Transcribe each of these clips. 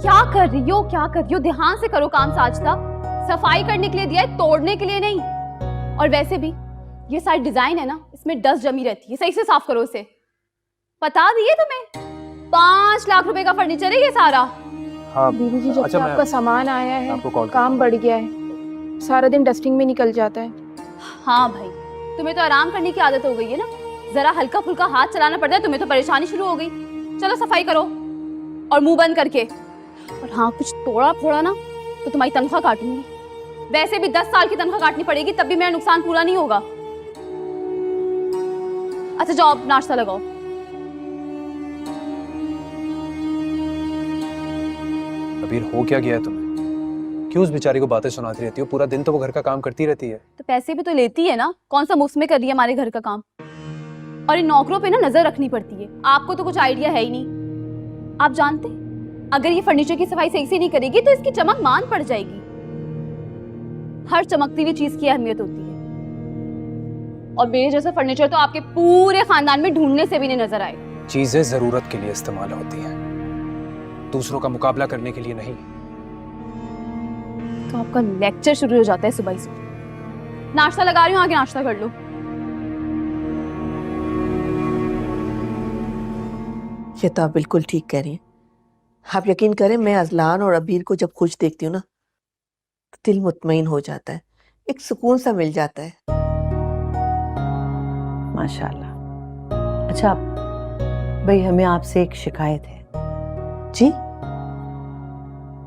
क्या कर रही हो, क्या कर रही हो? ध्यान से करो काम साजदा। सफाई करने के लिए दिया है, तोड़ने के लिए नहीं। और वैसे भी ये सारी डिजाइन है ना, इसमें डस्ट जमी रहती है, सही से साफ करो इसे। बता दिए तुम्हें, 5 लाख रुपए का फर्नीचर है ये सारा। हाँ दीदी जी, जब से आपका सामान आया है काम बढ़ गया है, सारा दिन डस्टिंग में निकल जाता है। हाँ भाई, तुम्हें तो आराम करने की आदत हो गई है ना, जरा हल्का फुल्का हाथ चलाना पड़ता है, तुम्हें तो परेशानी शुरू हो गई। चलो सफाई करो और मुंह बंद करके। और हाँ, कुछ तोड़ा फोड़ा ना तो तुम्हारी तनख्वाह काटूंगी। वैसे भी 10 साल की तनख्वाह काटनी पड़ेगी, तब भी मेरा नुकसान पूरा नहीं होगा। अच्छा जाओ, अब नाश्ता लगाओ। अबीर, हो क्या गया है तुम्हें? क्यों उस बेचारी को बातें सुनाती रहती हो? पूरा दिन तो वो घर का काम करती रहती है। तो पैसे भी तो लेती है ना, कौन सा मुफ्त में कर रही है हमारे घर का काम। और इन नौकरों पे ना नजर रखनी पड़ती है। आपको तो कुछ आइडिया है ही नहीं। आप जानते, अगर ये फर्नीचर की सफाई सही से नहीं करेगी तो इसकी चमक मान पड़ जाएगी। हर चमकती हुई चीज की अहमियत होती है। और मेरे जैसा फर्नीचर तो आपके पूरे खानदान में ढूंढने से भी नहीं नजर आए। चीजें जरूरत के लिए इस्तेमाल होती हैं, दूसरों का मुकाबला करने के लिए नहीं। तो आपका लेक्चर शुरू हो जाता है सुबह ही सुबह। नाश्ता लगा रही हूँ, आगे नाश्ता कर लो। ये तो आप बिल्कुल ठीक कह रही हैं। आप यकीन करें, मैं अजलान और अबीर को जब खुश देखती हूँ ना, तो दिल मुतमईन हो जाता है, एक सुकून सा मिल जाता है। माशाल्लाह। अच्छा भाई, हमें आपसे एक शिकायत है। जी?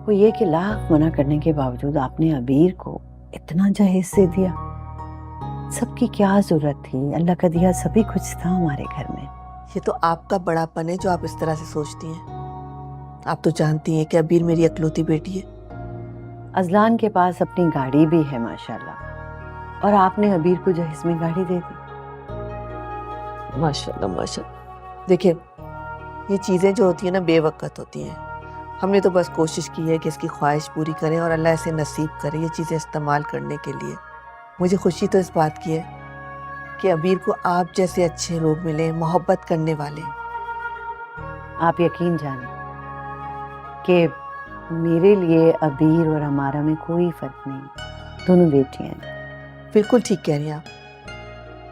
वो ये कि लाख मना करने के बावजूद आपने अबीर को इतना जहेज से दिया। सबकी क्या जरूरत थी? अल्लाह का दिया सभी कुछ था हमारे घर में। ये तो आपका बड़ापन है जो आप इस तरह से सोचती हैं। आप तो जानती हैं कि अबीर मेरी इकलौती बेटी है। अजलान के पास अपनी गाड़ी भी है माशाल्लाह, और आपने अबीर को जहेज में गाड़ी दे दी। माशाल्लाह माशाल्लाह। देखिए, ये चीज़ें जो होती हैं ना, बेवकत होती हैं। हमने तो बस कोशिश की है कि इसकी ख्वाहिश पूरी करें और अल्लाह इसे नसीब करे ये चीज़ें इस्तेमाल करने के लिए। मुझे खुशी तो इस बात की है कि अबीर को आप जैसे अच्छे लोग मिले, मोहब्बत करने वाले। आप यकीन जाने कि मेरे लिए अबीर और हमारा में कोई फर्क नहीं, दोनों बेटियां हैं। बिल्कुल ठीक कह रही हैं आप।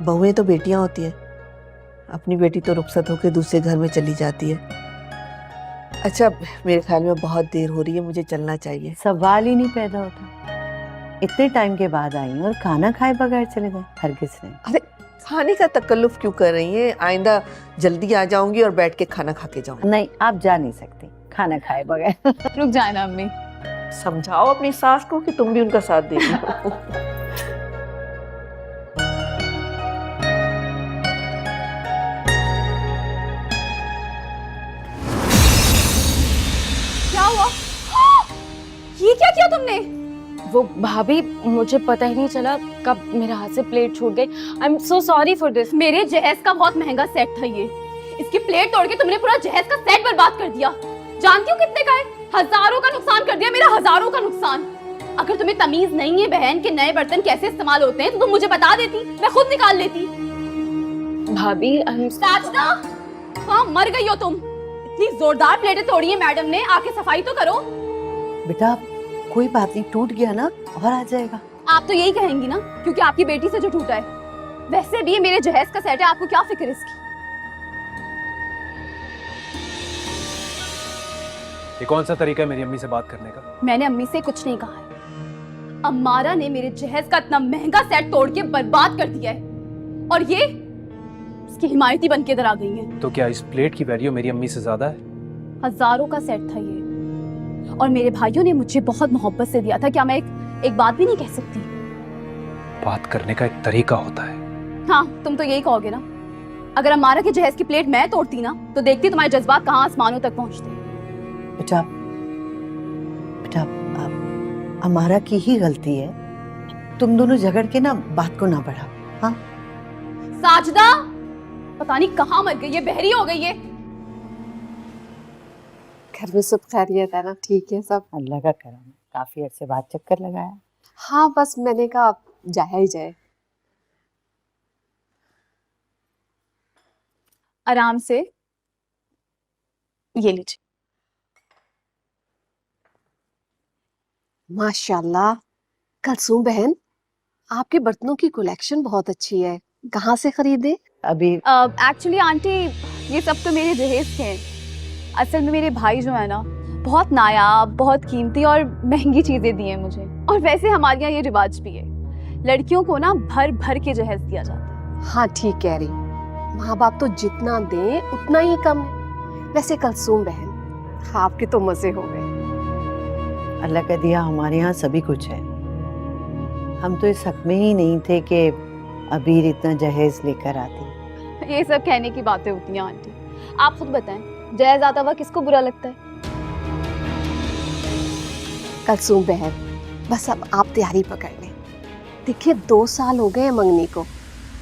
बहुएं तो बेटियां होती हैं, अपनी बेटी तो रुखसत होकर दूसरे घर में चली जाती है। अच्छा, मेरे ख्याल में बहुत देर हो रही है, मुझे चलना चाहिए। सवाल ही नहीं पैदा होता। इतने टाइम के बाद आई और खाना खाए बगैर चले गए, हरगिज़ नहीं। अरे, खाने का तकल्लुफ क्यों कर रही हैं? आइंदा जल्दी आ जाऊंगी और बैठ के खाना खा के जाऊंगी। नहीं, आप जा नहीं सकती खाना खाए बगैर। रुक जाए ना अम्मी। समझाओ अपनी सास को कि तुम भी उनका साथ दे रही हो। क्या हुआ? ये क्या किया तुमने? वो भाभी, मुझे पता ही नहीं चला कब मेरे हाथ से प्लेट छूट गई। I am so sorry for this. मेरे जहेज का बहुत महंगा सेट था ये। इसकी प्लेट तोड़ के तुमने पूरा जहेज का सेट बर्बाद कर दिया। जानती हो कितने का है? हजारों का नुकसान कर दिया, मेरा हजारों का नुकसान। अगर तुम्हें तमीज नहीं है बहन कि नए बर्तन कैसे इस्तेमाल होते हैं, तो तुम मुझे बता देती, मैं खुद निकाल लेती। भाभी, साजना, हाँ मर गई हो तुम। इतनी जोरदार प्लेटें तोड़ी है मैडम ने, आके सफाई तो करो। बेटा कोई बात नहीं, टूट गया ना, और आ जाएगा। आप तो यही कहेंगी ना, क्योंकि आपकी बेटी से जो टूटा है। वैसे भी ये मेरे जहेज का सेट है, आपको क्या फिक्र है इसकी? ये कौन सा तरीका है मेरी अम्मी से बात करने का? मैंने अम्मी से कुछ नहीं कहा है। अम्मारा ने मेरे जहेज का इतना महंगा सेट तोड़ के बर्बाद कर दिया है, और ये इसकी हिमायती बन के इधर आ गई है। तो क्या इस प्लेट की वैल्यू मेरी अम्मी से ज्यादा है? हजारों का सेट था ये, और मेरे भाइयों ने मुझे बहुत मोहब्बत से दिया था। क्या मैं एक बात भी नहीं कह सकती? बात करने का एक तरीका होता है। हाँ, तुम तो यही कहोगे ना। अगर अम्मारा के जहेज की प्लेट मैं तोड़ती ना, तो देखती तुम्हारे जज्बात कहाँ आसमानों तक पहुंचते। बेटा बेटा, हमारा की ही गलती है। तुम दोनों झगड़ के ना बात को ना बढ़ाओ। हाँ साजदा, पता नहीं कहाँ मर गई है, बहरी हो गई है। घर में सब खैरियत है ना? ठीक है सब? अल्लाह का करम है, काफी अरसे बाद चक्कर लगाया। हाँ, बस मैंने कहा जाया ही जाए। आराम से, ये लीजिए। माशाल्लाह। कलसूम बहन, आपके बर्तनों की कलेक्शन बहुत अच्छी है, कहाँ से खरीदे? अभी एक्चुअली आंटी, ये सब तो मेरे जहेज के हैं। असल में मेरे भाई जो है ना, बहुत नायाब, बहुत कीमती और महंगी चीजें दी हैं मुझे। और वैसे हमारे यहाँ ये रिवाज भी है, लड़कियों को ना भर भर के जहेज दिया जाता है। हाँ ठीक कह रही, माँ बाप तो जितना दें उतना ही कम है। वैसे कलसूम बहन, आपके तो मजे हो गए। अल्लाह का दिया हमारे यहाँ सभी कुछ है। हम तो इस हक में ही नहीं थे कि अबीर इतना जहेज लेकर आती। ये सब कहने की बातें होती हैं आंटी। आप खुद बताएं, जहेज आता हुआ किसको बुरा लगता है? कलसूम बहन, बस अब आप तैयारी पकड़ लें। देखिए 2 साल हो गए हैं मंगनी को,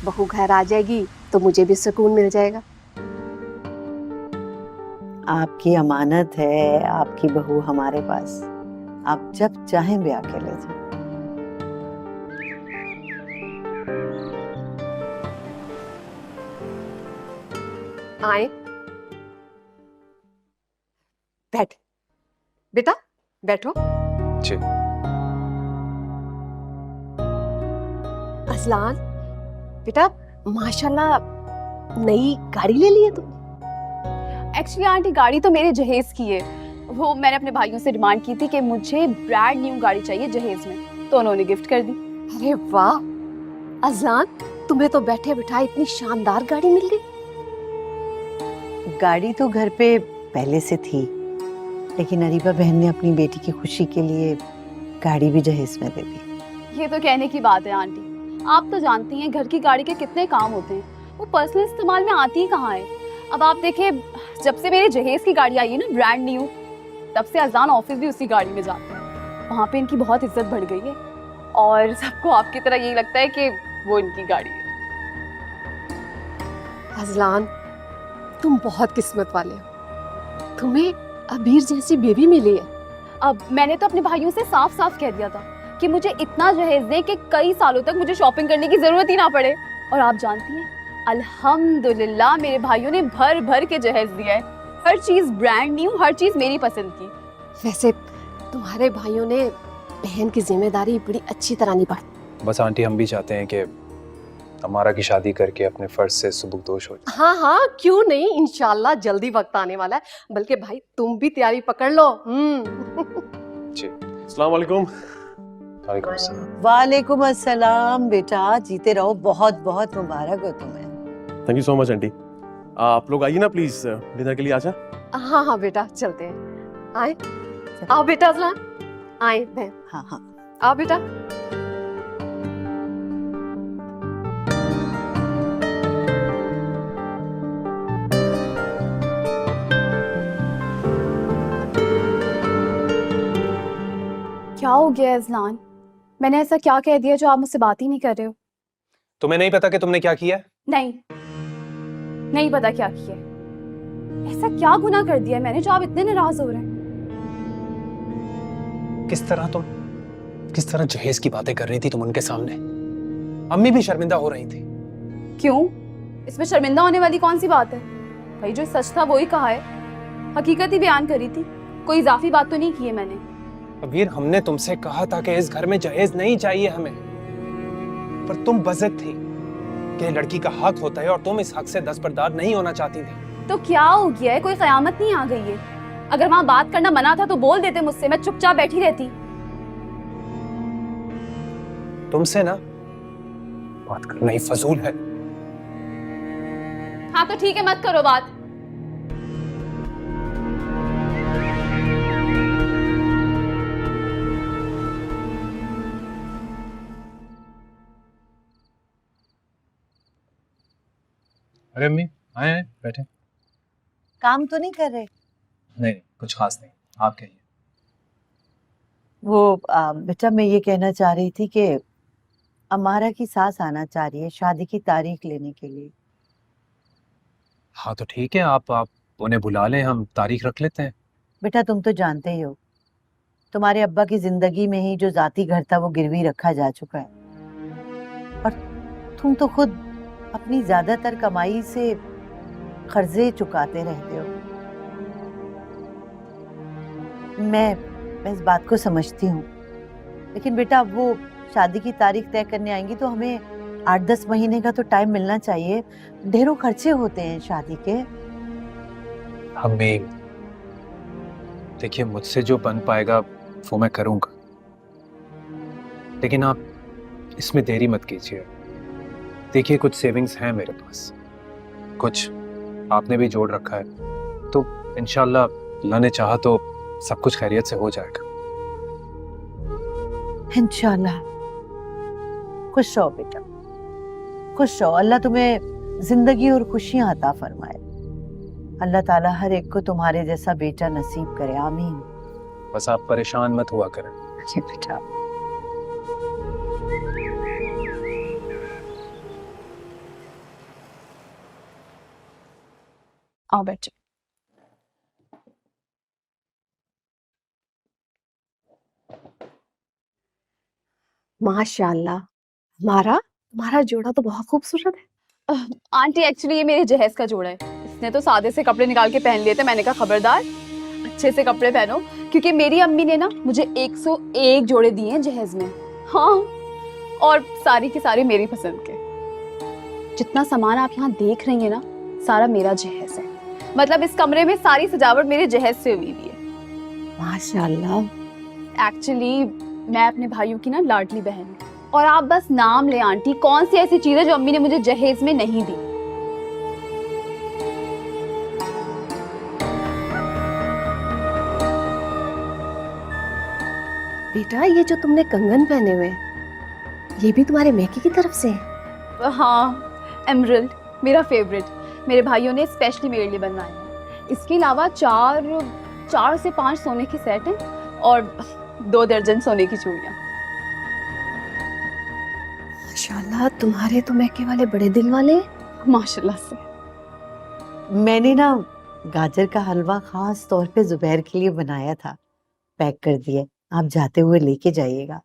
बहू घर आ जाएगी तो मुझे भी सुकून मिल जाएगा। आपकी अमानत है आपकी बहू हमारे पास, आप जब चाहें ब्याह के ले जाएं। आए, बैठ बेटा, बैठो। जी। अजलान बेटा, माशाल्लाह नई गाड़ी ले ली है तुम। एक्चुअली आंटी, गाड़ी तो मेरे जहेज की है। वो मैंने अपने भाइयों से डिमांड की थी कि मुझे ब्रांड न्यू गाड़ी चाहिए जहेज में, तो उन्होंने गिफ्ट कर दी। अरे वाह अजलान, तुम्हें तो बैठे बिठाए इतनी शानदार गाड़ी मिल गई। गाड़ी तो घर पे पहले से थी, लेकिन अरीबा बहन ने अपनी बेटी की खुशी के लिए गाड़ी भी जहेज में दे दी। ये तो कहने की बात है आंटी, आप तो जानती हैं घर की गाड़ी के कितने काम होते हैं, वो पर्सनल इस्तेमाल में आती ही कहाँ है। अब आप देखिए, जब से मेरे जहेज की गाड़ी आई है ना ब्रांड न्यू, तब से अजान ऑफिस भी उसी गाड़ी में जाते हैं। वहाँ पे इनकी बहुत इज्जत बढ़ गई है और सबको आपकी तरह यही लगता है कि वो इनकी गाड़ी है। अजलान, तुम बहुत किस्मत वाले हो, तुम्हें अबीर जैसी बेबी मिली है। अब मैंने तो अपने भाइयों से साफ साफ कह दिया था कि मुझे इतना जहेज दें कि कई सालों तक मुझे शॉपिंग करने की जरूरत ही ना पड़े। और आप जानती हैं, अल्हम्दुलिल्लाह मेरे भाइयों ने भर भर के जहेज दिया है। हर चीज ब्रांड न्यू, हर चीज मेरी पसंद की। वैसे तुम्हारे भाइयों ने बहन की जिम्मेदारी बड़ी अच्छी तरह निभाई। बस आंटी, हम भी चाहते हैं कि अमारा की शादी करके अपने फर्ज से सुबुकदोश हो जाए। हाँ हाँ, क्यों नहीं, इंशाल्लाह जल्दी वक्त आने वाला है। बल्कि भाई तुम भी तैयारी पकड़ लो। जी। अस्सलाम वालेकुम। वालेकुम अस्सलाम। वालेकुम अस्सलाम बेटा, जीते रहो, बहुत बहुत मुबारक हो तुम्हें। Thank you so much aunty. आप लोग आइए ना प्लीज, डिनर के लिए आजा। हाँ हाँ बेटा, चलते हैं। आए, आओ बेटा अजलान, आए बहन, हाँ हाँ। आओ बेटा। क्या हो गया अजलान? मैंने ऐसा क्या कह दिया जो आप मुझसे बात ही नहीं कर रहे हो? तुम्हें नहीं पता कि तुमने क्या किया है? नहीं, नहीं पता क्या किया है। ऐसा क्या गुनाह कर दिया है मैंने जो आप इतने नाराज हो रहे हैं? किस तरह जहेज की बातें कर रही थी तुम उनके सामने। अम्मी भी शर्मिंदा हो रही थी। क्यों? इसमें शर्मिंदा होने वाली कौन सी बात है? भाई जो सच था वो ही कहा है, हकीकत ही बयान करी थी, कोई इजाफी बात तो नहीं की है मैंने। अबीर, हमने तुमसे कहा था कि इस घर में जहेज नहीं चाहिए हमें, पर तुम बज़िद थी कि लड़की का हक होता है और तुम इस हक से दस्तबरदार नहीं होना चाहती थी। तो क्या हो गया है? कोई कयामत नहीं आ गई है? अगर वहां बात करना मना था तो बोल देते मुझसे, मैं चुपचाप बैठी रहती। तुमसे ना बात करना ही फजूल है। हाँ तो ठीक है, मत करो बात। अरे अम्मी, आए बैठे। काम तो नहीं कर रहे? नहीं, कुछ खास नहीं, आप कहिए। वो बेटा, मैं ये कहना चाह रही थी कि अमारा की सास आना चाह रही है शादी की तारीख लेने के लिए। हाँ तो ठीक है, आप उन्हें बुला लें, हम तारीख रख लेते हैं। बेटा तुम तो जानते ही हो, तुम्हारे अब्बा की जिंदगी में ही जो जाती घर था वो गिरवी रखा जा चुका है, और तुम तो खुद अपनी ज्यादातर कमाई से कर्जे चुकाते रहते हो। मैं इस बात को समझती हूँ, लेकिन बेटा वो शादी की तारीख तय करने आएंगी तो हमें 8-10 महीने का तो टाइम मिलना चाहिए। ढेरों खर्चे होते हैं शादी के। अम्मी देखिए, मुझसे जो बन पाएगा वो मैं करूंगा, लेकिन आप इसमें देरी मत कीजिए। देखिए कुछ सेविंग्स हैं मेरे पास, कुछ आपने भी जोड़ रखा है, तो इंशाल्लाह अल्लाह ने चाहा तो सब कुछ खैरियत से हो जाएगा। इंशाल्लाह। खुश रहो बेटा, खुश रहो। अल्लाह तुम्हें जिंदगी और खुशियां अता फरमाए। अल्लाह ताला हर एक को तुम्हारे जैसा बेटा नसीब करे, आमीन। बस आप परेशान मत हुआ करें। जी बेटा। आओ बैठो। माशाल्लाह, हमारा जोड़ा तो बहुत खूबसूरत है। आंटी एक्चुअली ये मेरे जहेज का जोड़ा है। इसने तो सादे से कपड़े निकाल के पहन लिए थे। मैंने कहा खबरदार अच्छे से कपड़े पहनो, क्योंकि मेरी अम्मी ने ना मुझे 101 जोड़े दिए हैं जहेज में। हाँ, और सारी की सारी मेरी पसंद के। जितना सामान आप यहाँ देख रही हैं ना, सारा मेरा जहेज है। मतलब इस कमरे में सारी सजावट मेरे जहेज से हुई हुई है। माशाल्लाह। एक्चुअली मैं अपने भाइयों की ना लाडली बहन हूँ, और आप बस नाम ले आंटी, कौन सी ऐसी चीज है जो अम्मी ने मुझे जहेज में नहीं दी। बेटा, ये जो तुमने कंगन पहने हुए हैं, ये भी तुम्हारे मैके की तरफ से है? हाँ, एमरल्ड मेरा फेवरेट। मेरे भाइयों ने स्पेशली मेरे लिए बनवाए हैं। इसके अलावा 4 से 5 सोने के सेट हैं और 2 दर्जन सोने की चूड़ियाँ। माशाल्लाह, तुम्हारे तो मैके वाले बड़े दिल वाले हैं। माशाल्लाह से। मैंने ना गाजर का हलवा खास तौर पे जुबैर के लिए बनाया था, पैक कर दिए। आप जाते हुए लेके जाइएगा।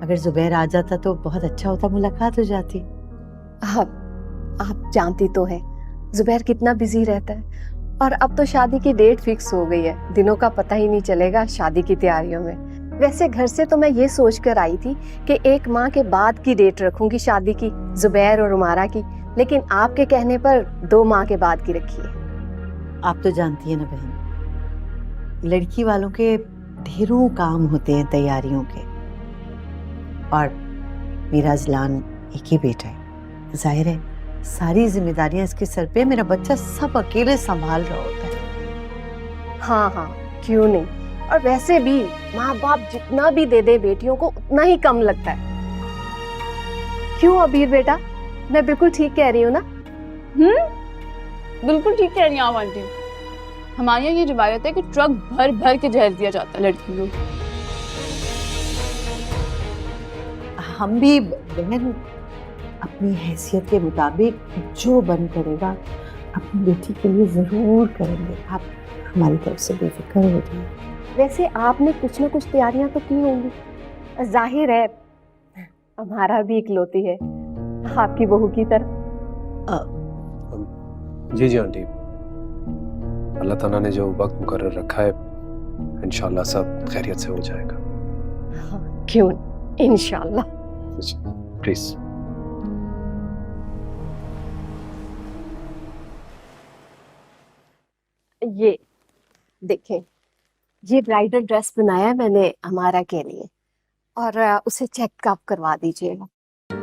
अगर जुबैर आ जाता तो बहुत अच्छा होता, मुलाकात हो जाती। आप जानती तो है जुबैर कितना बिजी रहता है, और अब तो शादी की डेट फिक्स हो गई है। दिनों का पता ही नहीं चलेगा शादी की तैयारियों में। वैसे घर से तो मैं ये सोच कर आई थी कि 1 माह के बाद की डेट रखूंगी शादी की, जुबैर और उमारा की, लेकिन आपके कहने पर 2 माह के बाद की रखी है। आप तो जानती है ना बहन, लड़की वालों के ढेरों काम होते हैं तैयारियों के, और मेरा अजलान एक ही बेटा है। जाहिर है सारी जिम्मेदारियां इसके सर पे, मेरा बच्चा सब अकेले संभाल रहा होता है। हाँ, क्यों नहीं। और वैसे भी माँ बाप जितना भी दे दे बेटियों को उतना ही कम लगता है। क्यों अबीर बेटा, मैं बिल्कुल ठीक कह रही हूँ ना? बिल्कुल ठीक कह रही हैं आप आंटी। हमारे यहाँ ये रिवायत है कि ट्रक भर भर के जहेज दिया जाता है लड़कियों को। हम भी बहन अपनी हैसियत के मुताबिक जो बन करेगा अपनी बेटी के लिए जरूर करेंगे। आप हमारी तरफ से बेफिक्र हो जाइए। वैसे आपने कुछ न कुछ तैयारियां तो की होंगी। जाहिर है हमारा भी इकलौती है आपकी बहू की तरह। जी आंटी, अल्लाह ताला ने जो वक्त मुकर्रर रखा है इंशाल्लाह सब खैरियत से हो जाएगा। क्यों इंशाल्लाह। प्लीज। ये देखें, ये ब्राइडल ड्रेस बनाया है मैंने हमारा के लिए, और उसे चेकअप करवा दीजिएगा।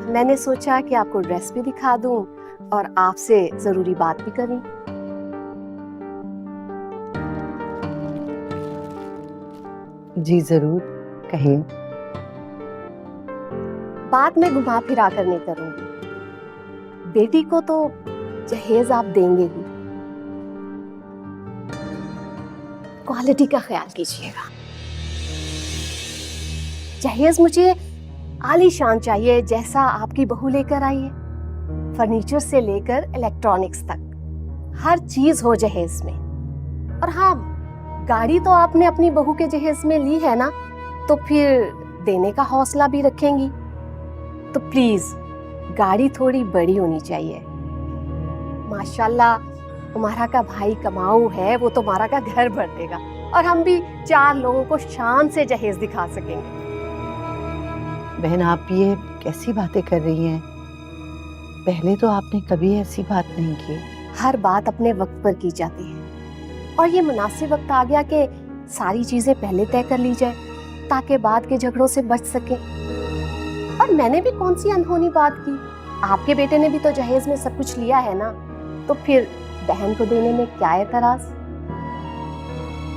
मैंने सोचा कि आपको ड्रेस भी दिखा दूं और आपसे जरूरी बात भी करूं। जी जरूर, कहिए। बात में घुमा फिरा कर नहीं करूंगी। बेटी को तो जहेज आप देंगे ही, क्वालिटी का ख्याल कीजिएगा। जहेज मुझे आलीशान चाहिए, जैसा आपकी बहू लेकर आई है। फर्नीचर से लेकर इलेक्ट्रॉनिक्स तक हर चीज हो जहेज में। और हाँ, गाड़ी तो आपने अपनी बहू के जहेज में ली है ना, तो फिर देने का हौसला भी रखेंगी। तो प्लीज गाड़ी थोड़ी बड़ी होनी चाहिए। माशाल्लाह तुम्हारा का भाई कमाऊ है, वो तुम्हारा का घर भर देगा, और हम भी 4 लोगों को शान से जहेज दिखा सकेंगे। बहन आप ये कैसी बातें कर रही हैं? पहले तो आपने कभी ऐसी बात नहीं की। हर बात अपने वक्त पर की जाती है और ये मुनासिब वक्त आ गया कि सारी चीजें पहले तय कर ली जाए ताकि बाद के झगड़ों से बच सके। और मैंने भी कौन सी अनहोनी बात की, आपके बेटे ने भी तो जहेज में सब कुछ लिया है ना, तो फिर बहन को देने में क्या एतराज?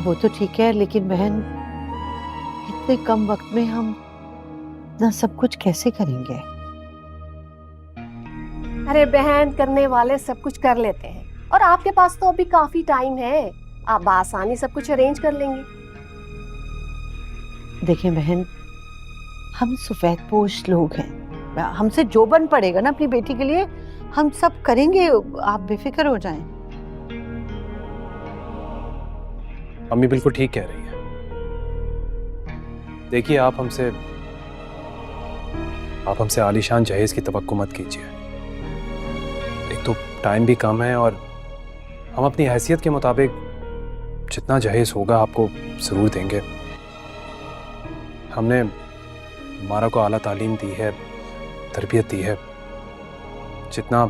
वो तो ठीक है, लेकिन बहन इतने कम वक्त में हम ना सब कुछ कैसे करेंगे? अरे बहन, करने वाले सब कुछ कर लेते हैं और आपके पास तो अभी काफी टाइम है, आप आसानी सब कुछ अरेंज कर लेंगे। देखें बहन, हम सफेद पोश लोग हैं, हमसे जो बन पड़ेगा ना अपनी बेटी के लिए हम सब करेंगे, आप बेफिक्र हो जाएं। अम्मी बिल्कुल ठीक कह रही है। देखिए आप हमसे आलीशान जहेज की तवक्को मत कीजिए। एक तो टाइम भी कम है और हम अपनी हैसियत के मुताबिक जितना जहेज होगा आपको ज़रूर देंगे। हमने मारा को आला तालीम दी है, तरबियत दी है, जितना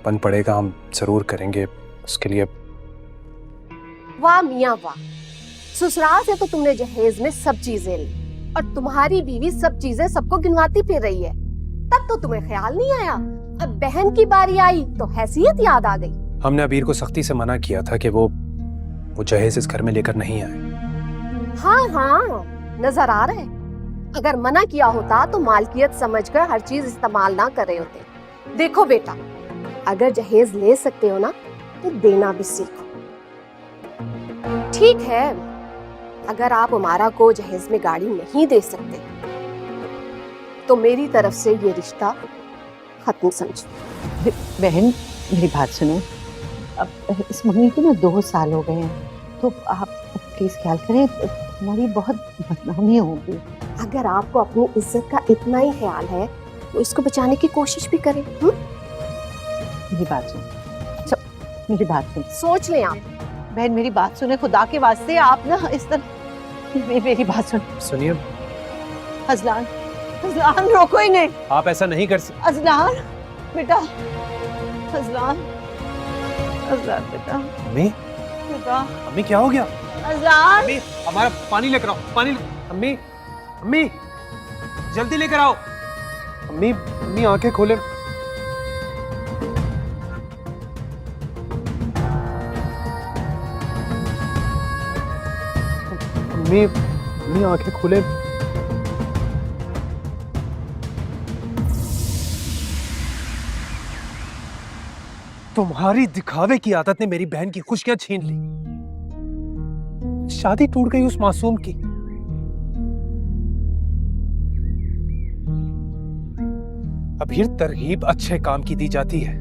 बन पड़ेगा हम ज़रूर करेंगे उसके लिए। वाह मियाँ वाह, ससुराल से तो तुमने जहेज में सब चीजें ली और तुम्हारी बीवी सब चीजें सबको गिनवाती फिर रही है, तब तो तुम्हें ख्याल नहीं आया। अब बहन की बारी आई तो हैसियत याद आ गई। हमने अबीर को सख्ती से मना किया था कि वो जहेज इस घर में लेकर नहीं आए। हाँ हाँ, नजर आ रहा है। अगर मना किया होता तो मालकियत समझकर हर चीज इस्तेमाल ना कर रहे होते। देखो बेटा, अगर जहेज ले सकते हो ना तो देना भी सीखो। ठीक है, अगर आप उमारा को जहेज में गाड़ी नहीं दे सकते तो मेरी तरफ से ये रिश्ता खत्म समझो। बहन मेरी बात सुनो, अब इस मम्मी को ना 2 साल हो गए हैं, तो आप प्लीज ख्याल करें, हमारी बहुत बदनामी होगी। अगर आपको अपनी इज्जत का इतना ही ख्याल है तो इसको बचाने की कोशिश भी करें। मेरी बात सुन, अच्छा मेरी बात सुन, सोच लें आप। बहन मेरी बात सुने, खुदा के वास्ते आप ना इस तरह मेरी बात सुन। सुनिए अजलान, अजलान रोको इन्हें। आप ऐसा नहीं कर सकते। अजलान बेटा, अजलान, अजलान बेटा, अम्मी बेटा, अम्मी क्या हो गया? अजलान, अम्मी हमारा पानी लेकर आओ, पानी। अम्मी अम्मी जल्दी लेकर आओ। अम्मी अम्मी आंखें खोले। अम्मी अम्मी आंखें खोले। तुम्हारी दिखावे की आदत ने मेरी बहन की खुशियां छीन ली। शादी टूट गई उस मासूम की। अबीर तरगीब अच्छे काम की दी जाती है,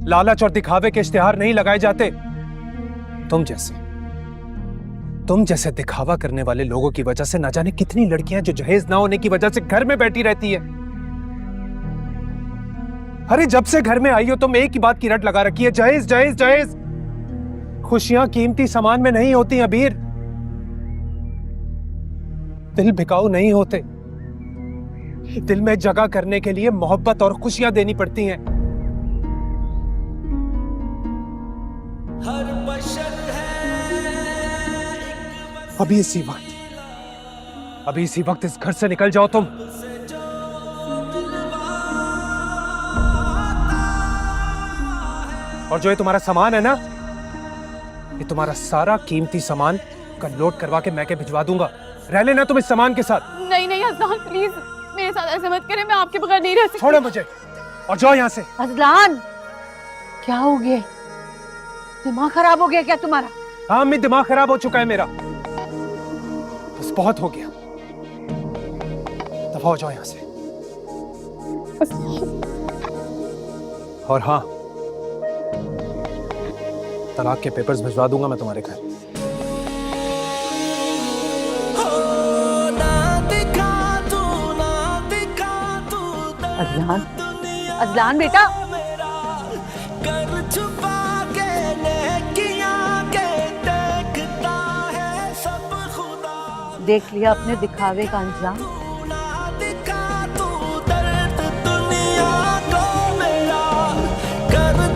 लालच और दिखावे के इश्तिहार नहीं लगाए जाते। तुम जैसे दिखावा करने वाले लोगों की वजह से ना जाने कितनी लड़कियां जो जहेज ना होने की वजह से घर में बैठी रहती है। अरे जब से घर में आई हो तुम एक ही बात की रट लगा रखी है, जहेज जहेज जहेज। खुशियां कीमती सामान में नहीं होती अबीर, दिल बिकाऊ नहीं होते। दिल में जगह करने के लिए मोहब्बत और खुशियां देनी पड़ती हैं। अभी इसी वक्त इस घर से निकल जाओ तुम। और जो ये तुम्हारा सामान है ना, ये तुम्हारा सारा कीमती सामान का लोड करवा के मैं के भिजवा दूंगा। रह लेना तुम इस सामान के साथ। नहीं नहीं अजलान प्लीज मेरे साथ ऐसे मत करें, मैं आपके बगैर नहीं रह सकती। छोड़ो मुझे और जाओ यहाँ से। अजलान क्या हो गया? दिमाग खराब हो गया क्या तुम्हारा? हाँ अम्मी, दिमाग खराब हो चुका है मेरा, बस बहुत हो गया। दफा हो जाओ यहाँ से। और हाँ, तलाक के पेपर्स भिजवा दूंगा मैं तुम्हारे घर। अजलान, अजलान बेटा, देख लिया अपने दिखावे का अंजाम। कर